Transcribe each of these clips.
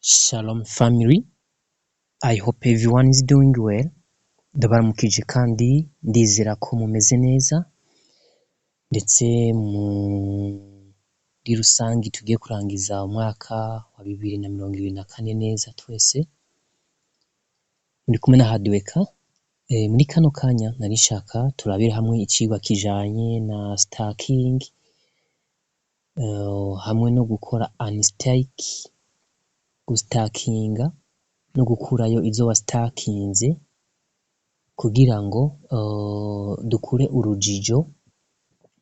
Shalom family, I hope everyone is doing well. Ndabaramukije kandi ndizera ko mumeze neza ndetse muri rusangi tugiye kurangiza umwaka wa 2024 neza twese. Ndi kumwe na Hardweka. Muri kano kanya narishaka turabira hamwe icigwa kijanye na stacking hamwe no gukora unstake, gustakinga no gukurayo izo wastakinze kugira ngo dukure urujijo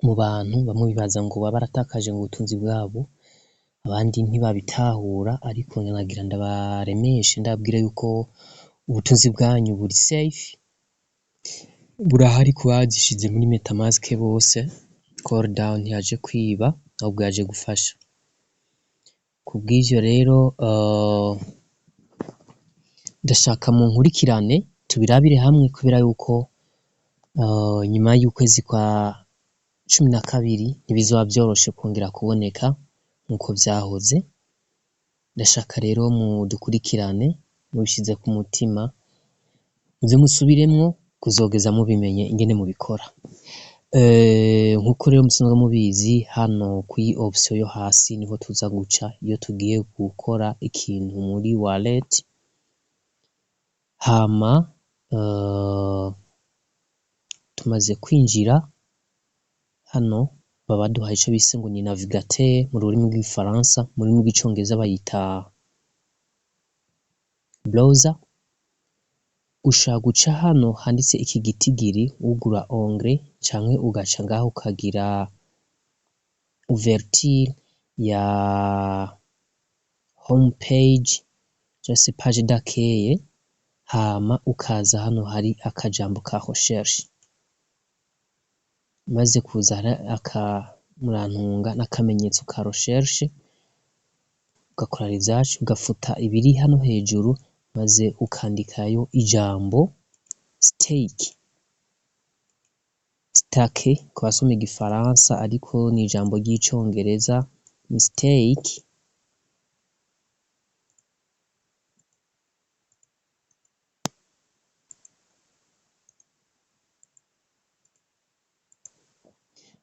mu bantu bamwe bibaza ngo baba baratakaje mu butunzi bwabo, abandi ntibabitahura, ariko nagira ndabaremeshe ndabwira yuko ubutunzi bwanyu buri safe, burahari kubazishize muri MetaMask bose. Call down yaje kwiba ahubwo yaje gufasha. Kubw'ivyo rero ndashaka mu nkurikirane tubirabire hamwe kubera yuko nyuma y'ukwezi kwa 12 ntibizoba byoroshe kongera kuboneka nkuko vyahoze. Ndashaka rero mu dukurikirane mubishize ku mutima, muze musubiremwo kuzogeza mubimenye ingene mubikora. Nkuko rero musanzwe mubizi, hano kuri option yo hasi niho tuza guca iyo tugiye gukora ikintu muri wallet. Hama tumaze kwinjira hano baba duhaye ico bise ngo ni navigateur mu rurimi rw'igifaransa, mu rurimi rw'icongereza bayita browser. Ushaka guca hano handitse iki gitigiri ugura onglet canke ugaca ngaho ukagira ouverture ya home page just page d'accueil, hama ukaza hano hari akajambo ka recherche, maze kuzana murantunga n'akamenyetso ka recherche, ugakora research, ugafuta ibiri hano hejuru, maze ukandikayo ijambo stake. Stake kwa soma igifaransa ariko ni ijambo ry'icongereza ni stake.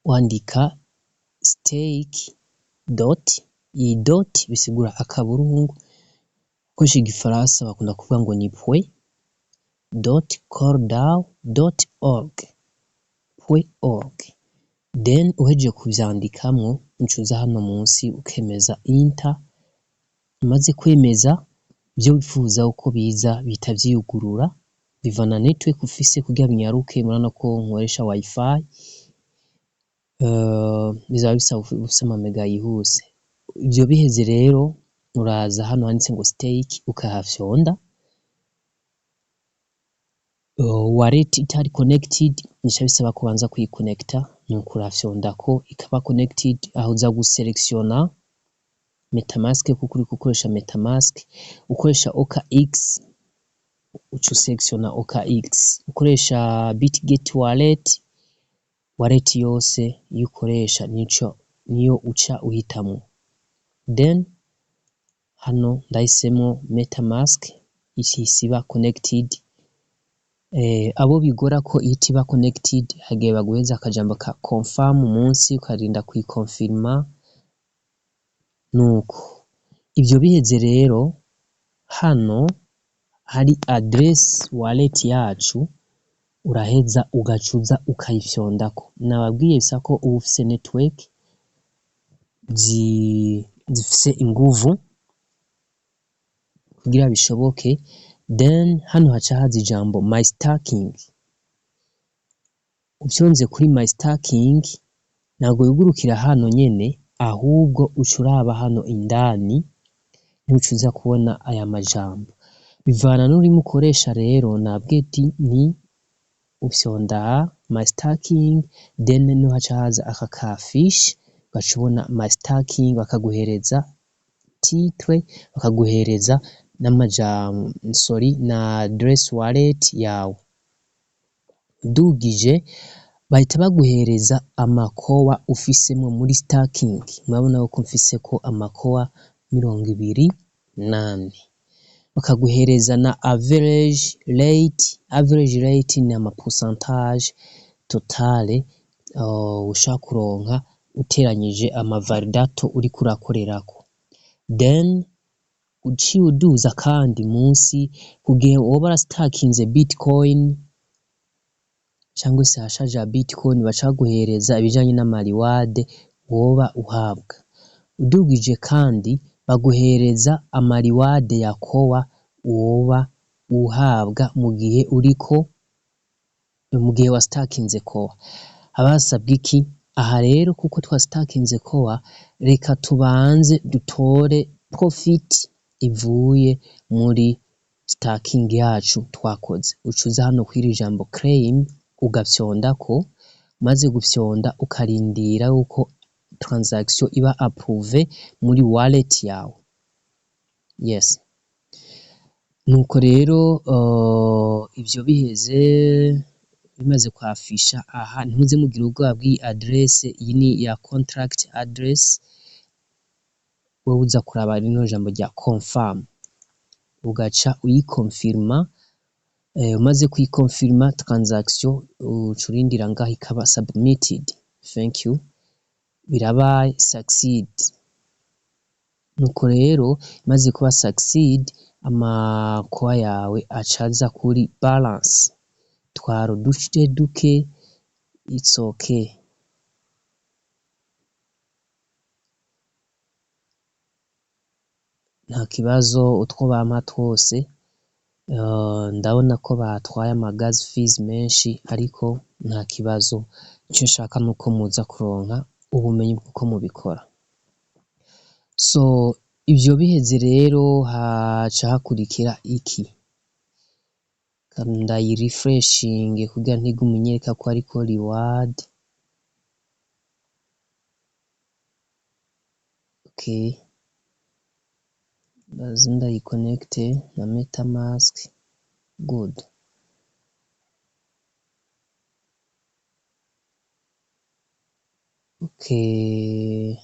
Wandika stake dot, iyi dot bisigura akaburungu, koresha igifaransa bakunda kuvuga ngo ni point dot coredown.org .org. Then uhejeje kuvyandikamwo ncuza hano munsi ukemeza enter. Maze kwemeza byo wifuza uko biza bita vyiyugurura, bivana network ufise kugira binyaruke. Murana ko nkoresha wifi, bizaba bisaba ufise amamega yihuse. Ivyo biheze rero uraza hano handitse ngo stake ukahafyonda. Wallet itari connected nisha bisaba kubanza kuyiconnecta, nuko urafyonda ko ikaba connected. Aho uza guselectiona MetaMask kuko uri gukoresha MetaMask. Ukoresha OKX ucu selectiona OKX, ukoresha Bitget wallet yose yukoresha niyo uca uhitamo. Then hano ndahisemo MetaMask isiba connected. Abo bigora ko itiba connected hagiye baguheza akajambo ka confirm munsi ukarinda kuyikonfirma. Nuko ivyo biheze rero hano hari address wallet yacu, uraheza ugacuza ukayifyondako. Nababwiye bisa ko uba ufise network zifise inguvu kugira bishoboke. Then hano haca haza ijambo my stacking. Uvyonze kuri my stacking ntago yugurukira hano nyene, ahubwo ucuraba hano indani ntucuza kubona aya majambo. Bivana n'urimo ukoresha rero, nabweti ni ufyonda my stacking, then no haca haza aka ka fish, bacubona my stacking, bakaguhereza titre, bakaguhereza n'amajambo na address wallet yawe. Dugije bahita baguhereza amakowa ufisemo muri stacking. Murabona ko mfise ko amakowa 20 nane, bakaguhereza na average rate ni ama pourcentage totale ushaka kuronka uteranyije amavalidato uriko urakorerako, then uciye uduza kandi munsi kugihe woba warasitakinze bitcoin cyangwa se hashaje ya bitcoin baca baguhereza ibijanye n'amariwade woba uhabwa, udugije kandi baguhereza amariwade ya kowa woba uhabwa mu gihe wasitakinze kowa. Haba hasabwa iki? Aha rero kuko twasitakinze kowa, reka tubanze dutore profit ivuye muri staking yacu twakoze. Ucuza hano kwiri jambo claim ugafyondako, maze gufyonda ukarindira yuko transaction iba approve muri wallet yawe. Yes. Nuko rero ivyo biheze bimaze kwafisha aha ntimuze mugira ubwoba bw'iyi adresse, iyi ni ya contract address, wowe uza kuraba rino jambo rya confirm ugaca uyikonfirma, umaze kuyikonfirma transaction ucurindira ngaho ikaba submitted. Thank you. Birabaye succeed. Nuko rero maze kuba succeed amakoa yawe acaza kuri balance, twaro duke it's okay. Nta kibazo utwo bampa twose, ndabona ko batwaye amagazi fees menshi ariko nta kibazo, icyo nshaka nuko muza kuronka ubumenyi bw'uko mubikora. So ivyo biheze rero haca hakurikira iki? Ndayi refreshing kugira ntigume inyereka ko ariko reward. Okay, ndayi connect na MetaMask. Good. Okay,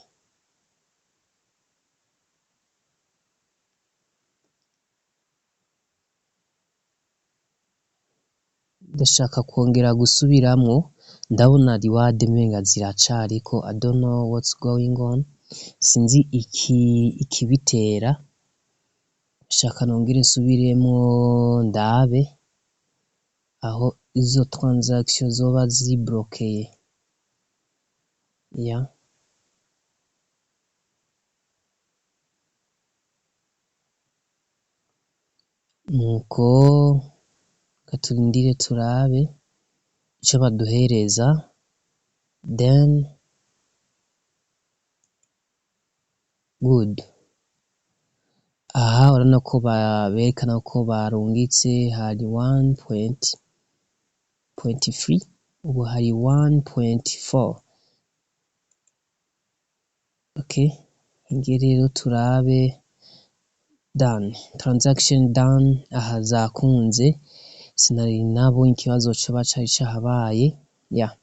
ndashaka kongera gusubiramwo, ndabona reward menga ziracariko, I don't know what's going on, sinzi ikibitera, shaka nongere nsubiremwo ndabe aho izo transaction zoba ziblokeye. Yeah. Nuko katurindire turabe ico baduhereza, then good. Aha urabona ko berekana ko barungitse hari 1.3, ubu hari 1.4. Okay, inge rero turabe done, transaction done. Aha zakunze, sinari nabonye ikibazo coba cari cahabaye. Yeah.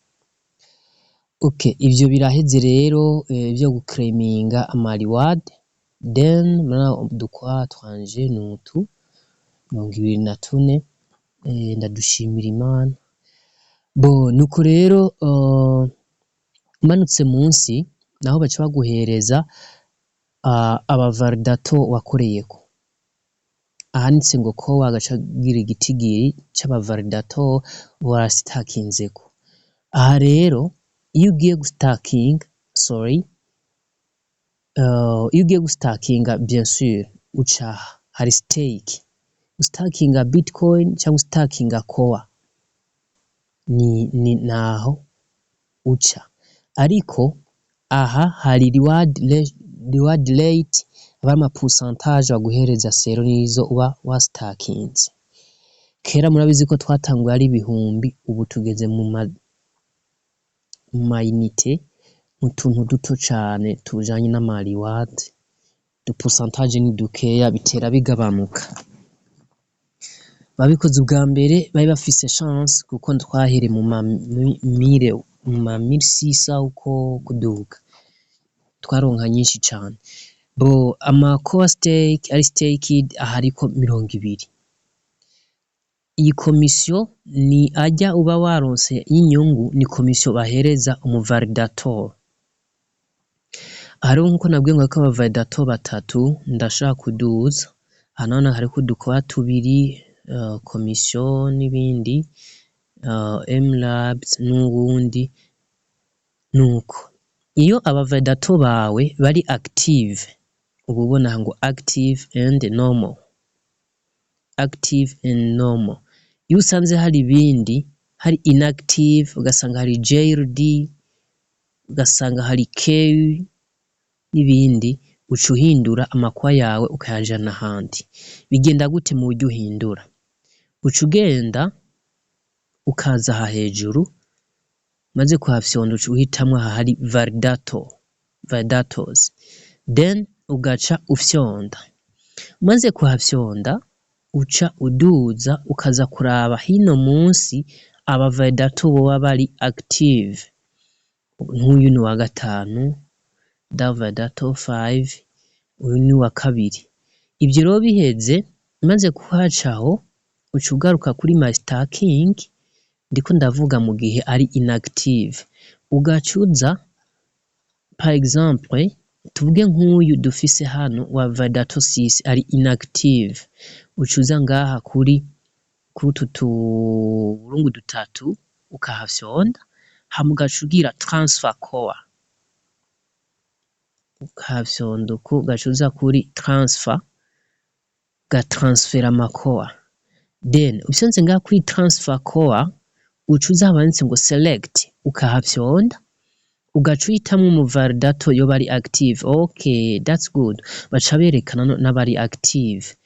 Okay, ivyo biraheze rero byo guclaiminga ama reward, then mara dukwa twanje nutu 24. Ndadushimira Imana. Bo nuko rero manutse munsi naho baca baguhereza abavalidato wakoreyeko. Ahanditse ngo ko wagacagira igitigiri c'abavalidato warasitakinzeko. Aha rero iyo ugiye gustakinga, iyo ugiye gustakinga bien sûr uca hari stake, gustakinga bitcoin cyangwa gustakinga koa ni naho uca, ariko aha hari reward rate abama pourcentage baguhereza sero nizo uba wastakinze. Kera murabizi ko twatanguye ari ibihumbi, ubu tugeze mu mayinite, mu tuntu duto cane tujanye n'ama reward, du pourcentage ni dukeya, bitera bigabanuka. Babikoze ubwa mbere bari bafise chance kuko twahere mu ma 1600 uko kuduga, twaronka nyinshi cane. amacore stake ari staked aha ariko 20. Iyi komisiyo ni ajya uba waronse y'inyungu, ni komisiyo bahereza umuvalidator. Hariho nkuko nabwiye ngo ko abavalidator batatu ndashaka kuduza, hano hariko udukora tubiri, komisiyo n'ibindi, mlabs n'ubundi. Nuko iyo abavalidator bawe bari active, uba ubona ngo active and normal, active and normal. Iyo usanze hari ibindi, hari inactive, ugasanga hari JLD, ugasanga hari K n'ibindi, uca uhindura amakwa yawe ukayajana ahandi. Bigenda gute mu buryo uhindura? Uca ugenda ukaza aha hejuru, maze kuhafyonda uca uhitamwo aha hari validators, then ugaca ufyonda. Maze kuhafyonda uca uduza ukaza kuraba hino munsi abavalidator boba bari active. Nk'uyu ni wa gatanu, validator 5, uyu ni wa kabiri. Ibyo rero biheze, maze kuhacaho uca ugaruka kuri my staking, ndiko ndavuga mu gihe ari inactive. Ugacuza par exemple, tuvuge nk'uyu dufise hano wa validator 6 ari inactive. Ucuza ngaha kuri utu tuburungu dutatu ukahafyonda, hama ugaca ugira transfer core. Ukahafyonda uko ugaca uza kuri transfer, ugatransfera amacore. Then ufyonze ngaha kuri transfer core, uca uza handitse ngo select, ukahafyonda, ugaca uhitamwo umuvalidator yoba ari active. Okay, that's good. Baca berekana n'abari active.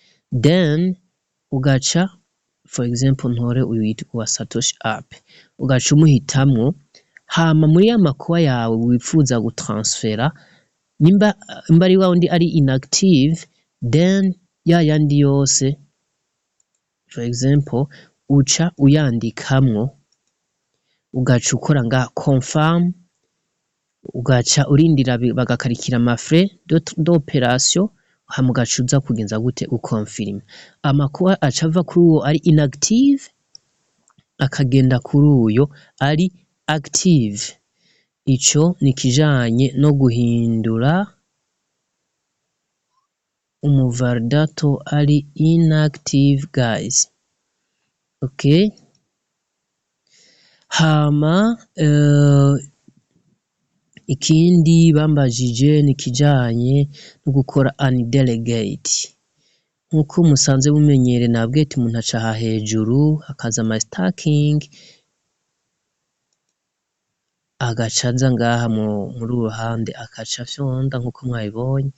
Then ugaca, for example, ntore uyu yitwa Satoshi App, ugaca umuhitamwo, hama muri ya makuba yawe wifuza gutransfera, nimba ari wa wundi ari inactive, then ya yandi yose, for example, uca uyandikamwo, ugaca ukora nga confirm, ugaca urindira bagakarikira amafrais d'opération, hama ugaca uza kugenza gute ukonfirma. Amakuba aca ava kuri uwo ari inactive akagenda kuri uyo ari active. Ico ni kijanye no guhindura umuvalidator ari inactive, guys. Okay, hama ikindi bambajije ni kijanye no gukora undelegate. Nkuko musanze bumenyere nabwiye ati umuntu aca aha hejuru akaza my staking, agacaza ngaha muri uruhande akaca fyonda nkuko mwabibonye,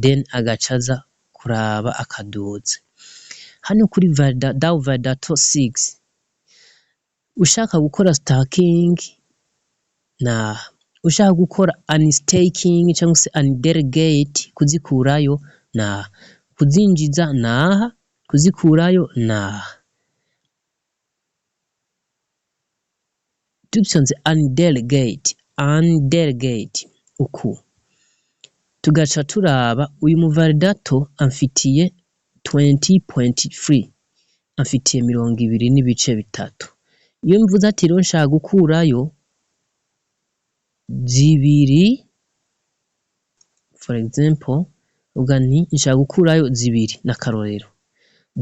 then agacaza kuraba akaduza. Hano kuri validator 6 ushaka gukora staking na ushaka gukora unstaking cyangwa se undelegate, kuzikurayo na kuzinjiza naha, kuzikurayo naha. Tupsonze undelegate uku tugaca turaba uyu muvalidator amfitiye 20.3, amfitiye 20.3. Iyo mvuze ati rero nshaka gukurayo zibiri, for example, uga nti nshaka gukurayo zibiri na karorero,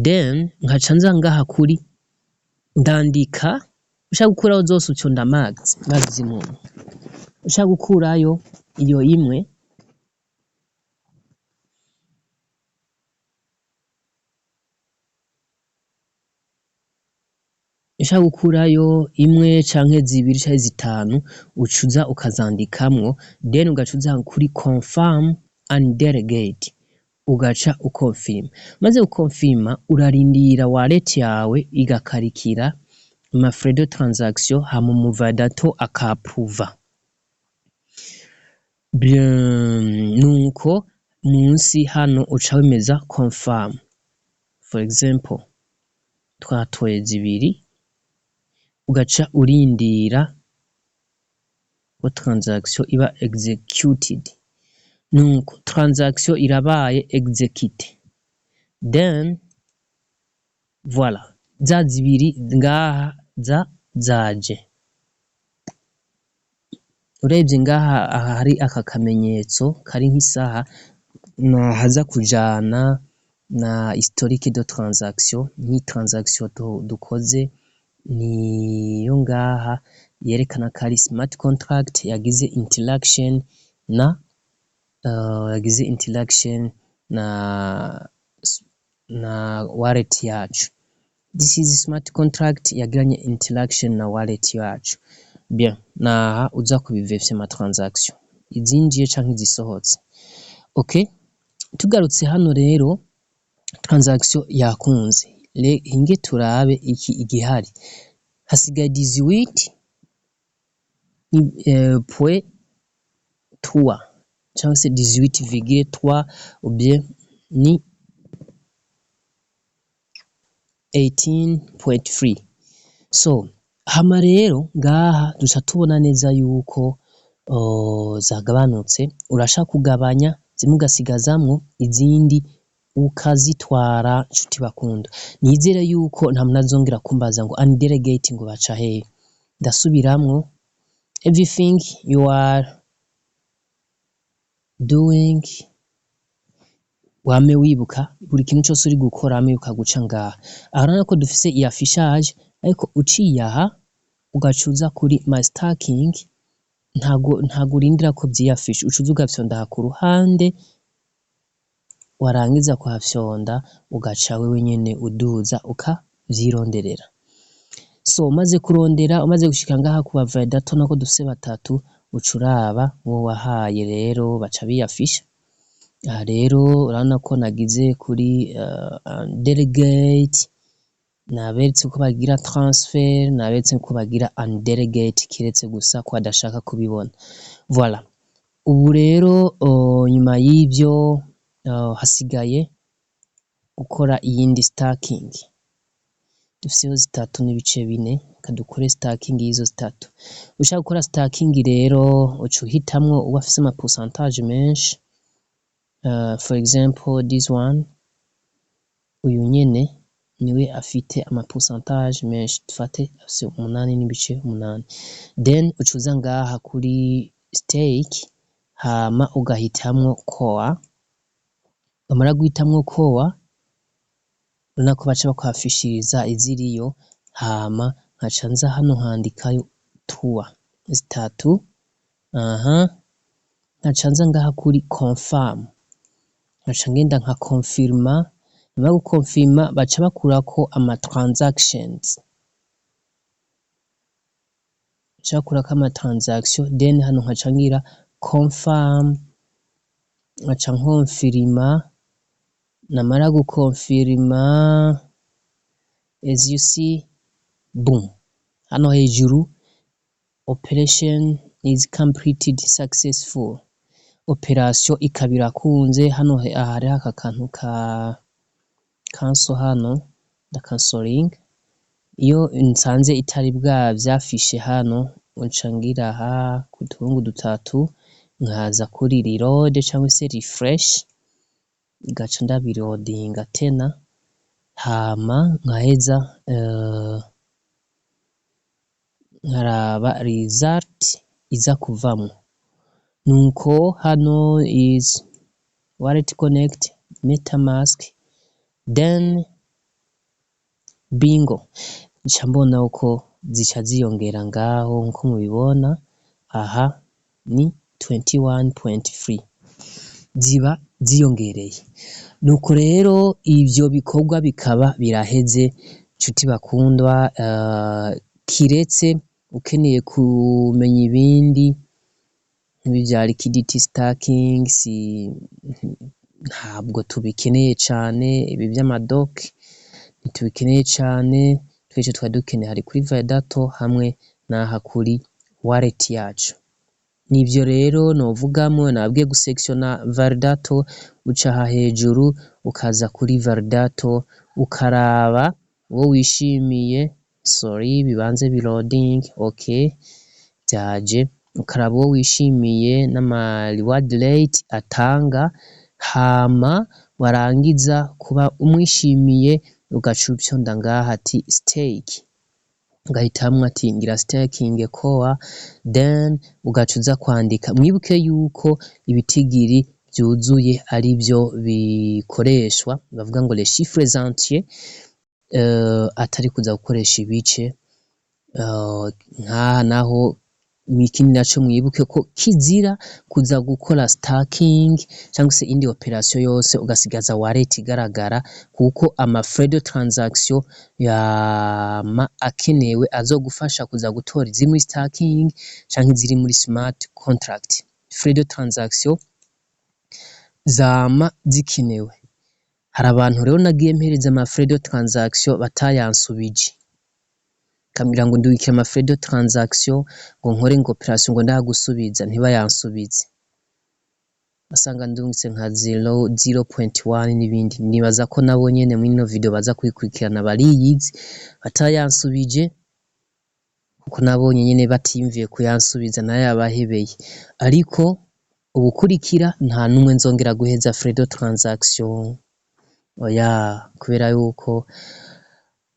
then nkaca nza ngaha kuri ndandika, ushaka gukurayo zose uconda maximum. Ushaka gukurayo iyo imwe, ushaka gukurayo imwe canke zibiri canke zitanu, ucuza ukazandikamwo, then ugacuza kuri confirm undelegate, ugaca ukonfirma. Maze ukonfirma, urarindira wallet yawe igakarikira amafrais de transaction, hama umuvalidator akaapprova. Nuko munsi hano uca wemeza confirm. For example, twatoye zibiri, ugaca urindira ko transaction iba executed. nuko transaction irabaye execute, then voilà za zibiri ngaha zaje. Urebye ngaha aha hari aka kamenyetso kari nk'isaha haza kujana na historique de transaction, ni transaction dukoze niyo ngaha yerekana ko ari smart contract yagize interaction na wallet yacu. This is smart contract yagiranye interaction na wallet yacu. Bien, naha uza kubiverifya ama transaction izinjiye canke izisohotse. Okay, tugarutse hano rero transaction yakunze hinge turabe iki igihari hasigaye 18.3 cyangwa se 18,3 ou bien ni 18.3. So hama rero ngaha duca tubona neza yuko zagabanutse. Urashaka kugabanya zimwe ugasigazamwo izindi ukazitwara nshuti bakunda. Nizere yuko nta muntu azongera kumbaza ngo undelegate ngo baca hehe. Ndasubiramwo, everything you are doing wame wibuka buri kintu cyose uri gukora wame ukaguca ngaha. Arana ko dufise iyi affichage ariko uciye aha ugacuza kuri my stacking ntago urindira ko byiyafisha, ucuza ugafyonda ku ruhande, warangiza kuhafyonda ugaca wewe nyene uduza ukavyironderera. So umaze kurondera, umaze gushika ngaha ku validator nako dufise batatu, ucuraba wo wahaye rero baca biyafisha. Aha rero urabona ko nagize kuri delegate, naberetse ko bagira transfer, naberetse ko bagira undelegate kiretse gusa ko adashaka kubibona. Voilà. Ubu rero nyuma y'ivyo hasigaye gukora iyindi stacking. Dufise zitatu n'ibice bine, kadukore stacking y'izo zitatu. Ushaka gukora stacking rero ucu hitamwo ubafise ama pourcentage menshi. For example this one, uyu nyene niwe afite ama pourcentage menshi, dufate afise 8.8. Then ucuza ngaha kuri stake hama ugahitamwo core. Amara guhitamwo core nako baca bakwafishiriza iziriyo, hama nkaca nza hano handikayo tuwa zitatu. Nkaca nza ngaha kuri confirm, nkaca ngenda nka confirma. Nyuma gukonfirma baca bakurako ama transactions, then hano nkaca ngira confirm, nkaca nkonfirma. Namara gukonfirma, as you see, boom, hano hejuru operation is completed successful. Operation ikabira kunze. Hano hari aka kantu ka cancel, hano da cancelling. Iyo nsanze itari bwa vyafishe hano uncangira aha ku turungu dutatu, nkaza kuri reload cyangwa se refresh, gaca ndabirodinga tena, hama nkaheza nkaraba result iza kuvamwo. Nuko hano is wallet connect, metamask, then bingo. Nca mbona uko zica ziyongera ngaho nko mubibona aha ni 21.3 ziba ziyongereye. Nuko rero ivyo bikorwa bikaba biraheze nshuti bakundwa. Kiretse ukeneye kumenya ibindi nk'ibya liquidity stacking, ntabwo tubikeneye cane. Ibi by'amadoc ntitubikeneye cane. Twese twadukeneye hari kuri validator hamwe naha kuri wallet yacu. Nivyo rero novugamwe, nabwiye gusectiona validator, uca aha hejuru ukaza kuri validator ukaraba uwo wishimiye. Sorry bibanze biloading. Okay, byaje ukaraba uwo wishimiye n'ama reward rate atanga, hama warangiza kuba umwishimiye ugaca upyonda ngaha ati stake, ugahitamwo ati ngira staking koa, then ugaca uza kwandika. Mwibuke yuko ibitigiri vyuzuye ari vyo bikoreshwa, bavuga ngo les chiffres entiers, atari kuza gukoresha ibice. Nkaha naho ikindi naco mwibuke ko kizira kuza gukora staking cyangwa se indi operation yose ugasigaza wallet igaragara, kuko ama frais de transaction yama akenewe azogufasha kuza gutora iziri muri staking canke iziri muri smart contract. Frais de transaction zama zikenewe. Hari abantu rero nagiye mpereza ama frais de transaction batayansubije, kambwira ngo ndubikire ama frais de transaction ngo nkore ngo operation ngo ndagusubiza, ntibayansubize, basanga ndungitse nka 0.1 n'ibindi. Nibaza ko nabo nyene muri no video baza kwikurikirana bariyizi batayansubije, kuko nabonye nyene batiyumviye kuyansubiza nayo yabahebeye. Ariko ubukurikira nta numwe nzongera guheza frais de transaction, oya, kubera yuko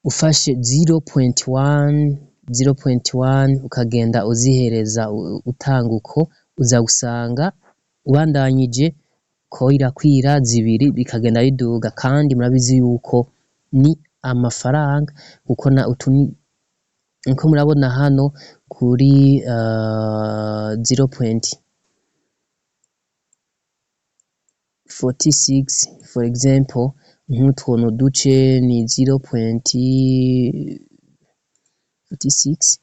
ufashe 0.1 ukagenda uzihereza utanga uko, uza gusanga ubandanyije ko irakwira zibiri bikagenda biduga, kandi murabizi yuko ni amafaranga, kuko na utuni nko murabona hano kuri 0.46 for example, nk'utuntu duce ni 0.46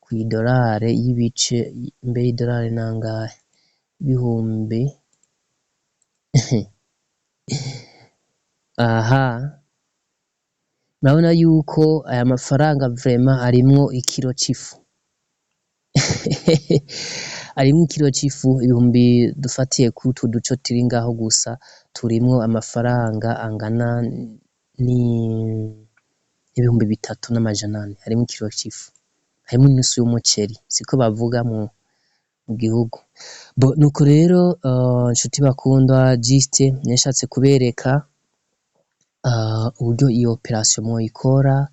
kw'idolari y'ibice, mbe idolari nangahe, ibihumbi aha, murabona yuko aya mafaranga vraiment arimwo ikiro c'ifu arimwo ikiro c'ifu. Ibihumbi dufatiye kuri utu duco turi ngaho gusa turimwo amafaranga angana n'ibihumbi 3,400, harimwo ikiro c'ifu, harimwo inusu y'umuceri, siko bavuga mu gihugu. Nuko rero nshuti bakundwa, juste nashatse kubereka uburyo iyo operation mwoyikora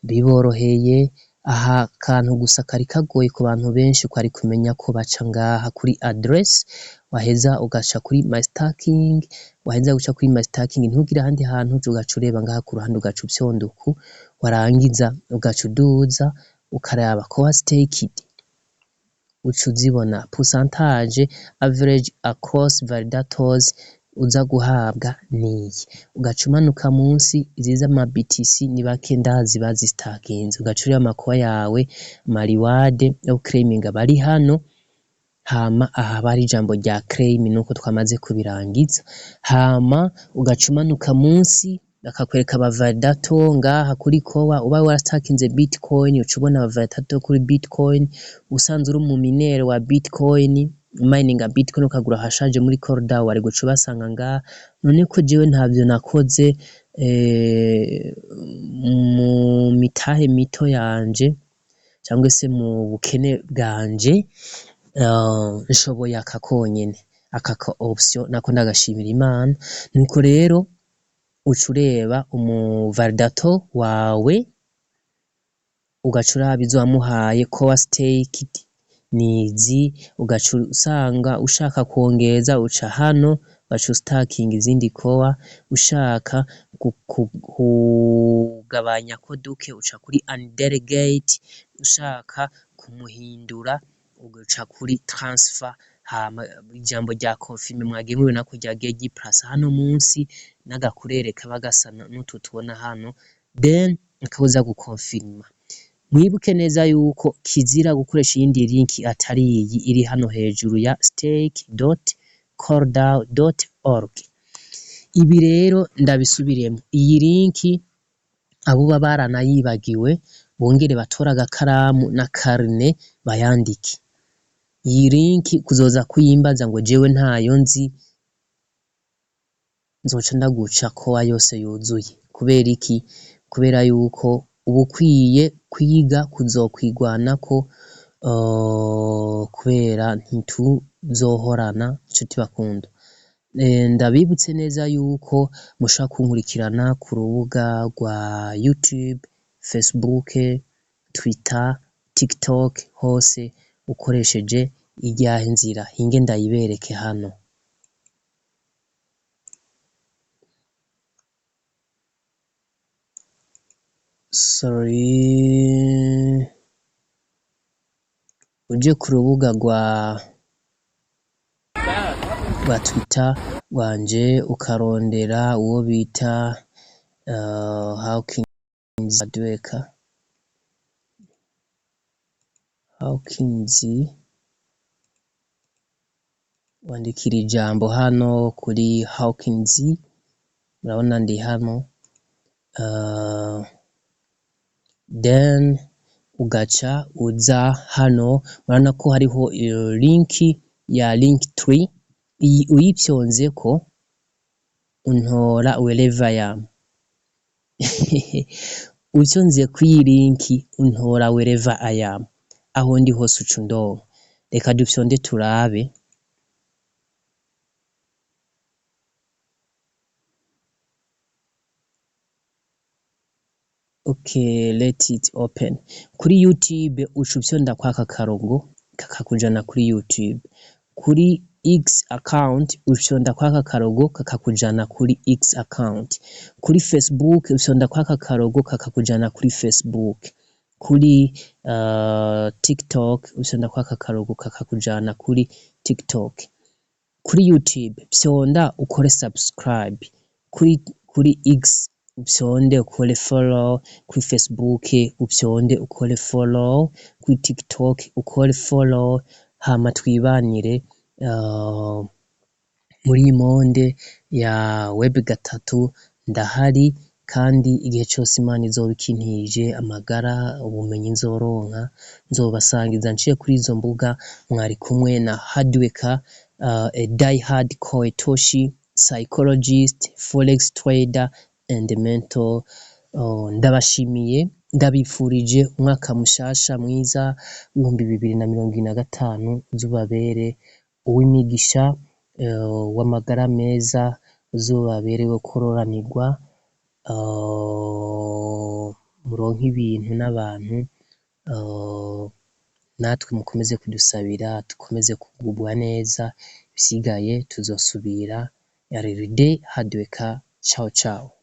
biboroheye. Aha kantu gusa kari kagoye ku bantu benshi, ko ari kumenya ko baca ngaha kuri address, waheza ugaca kuri my staking, waheza guca kuri my staking ntugira ahandi hantu, ugaca ureba ngaha ku ruhande ugaca upyonduku, warangiza ugaca uduza ukaraba ko staked, uca uzibona percentage average across validators uza guhabwa niyi, ugaca umanuka munsi iziza ama BTC ni bake ndazi bazistakinze, ugaca ureba amakoa yawe, ama reward yo claiming bari hano, hama aha bari ijambo rya claim nuko twamaze kubirangiza, hama ugaca umanuka munsi bakakwereka aba validator ngaha kuri koa, uba warastakinze bitcoin uca ubona aba validator kuri bitcoin. Usanze uri mu minere wa bitcoin, mininga bitcoin ukagura hashaje muri Corda, wari guca ubasanga ngaha. None ko jewe ntavyo nakoze mu mitahe mito yanje cyangwa se mu bukene bwanje, nshoboye aka konyene, aka ka option nako ndagashimira Imana. Nuko rero uca ureba umu validator wawe, ugaca uraba izo wamuhaye koa staked nizi, ugaca usanga ushaka kwongeza uca hano, ugaca staking izindi koa, ushaka kugabanya ko duke uca kuri undelegate, ushaka kumuhindura ugaca kuri transfer. Hama ijambo rya confirm mwagiye mubona ko ryagiye giplus hano munsi, n'agakurereka bagasa n'utu tubona hano, then ukabuza gukonfirma. Mwibuke neza yuko kizira gukoresha iyindi link atari iyi iri hano hejuru ya stake.corda.org. Ibi rero ndabisubiremo, iyi link abo baranayibagiwe bongere batora agakaramu na karne bayandike. Iyi link kuzoza kuyimbaza ngo jewe ntayo nzi, nzoca ndaguca koa yose yuzuye. Kubera iki? Kubera yuko ubukwiye kwiga kuzokwigwanako kubera ntituzohorana nshuti bakundwa. Ndabibutse neza yuko mushobora kunkurikirana ku rubuga rwa YouTube, Facebook, Twitter, TikTok, hose ukoresheje iryahe nzira. Hinge ndayibereke hano. Uje ku rubuga rwa Twitter rwanje ukarondera uwo bita Hawkins, wandikira ijambo hano kuri Hawkins, urabona ndi hano, then ugaca uza hano, urabona ko hariho linki ya Linktree, iyi uyipyonzeko untora wherever I am. Ucyonze kw'iyi linki untora wherever I am, aho ndi hose uca undonka. Reka dufyonde turabe. Okay, let it open. Kuri YouTube uca ufyonda kwaka karongo kakakujana kuri YouTube. Kuri X account ufyonda kwaka karongo kakakujana kuri X account. Kuri Facebook ufyonda kwaka karongo kakakujana kuri Facebook. Kuri TikTok ufyonda kwaka karongo kakakujana kuri TikTok. Kuri YouTube fyonda ukore subscribe. Kuri X ufyonde ukore follow, kuri Facebook ufyonde ukore follow, kuri TikTok ukore follow, hama twibanire muri monde ya Web3. Ndahari kandi igihe cyose Imana izoba ikintije amagara, ubumenyi nzoronka, nzobasangiza nciye kuri izo mbuga. Mwari kumwe na Hardworker, a die-hard Koetoshi psychologist, forex trader and mentor. Ndabashimiye, ndabifurije umwaka mushasha mwiza w'2025 uzubabere uw'imigisha, w'amagara meza, uzubabere wo kororanirwa, muronke ibintu n'abantu, natwe mukomeze kudusabira, dukomeze kugubwa neza, bisigaye tuzosubira. Everyday Hardworker, ciao ciao.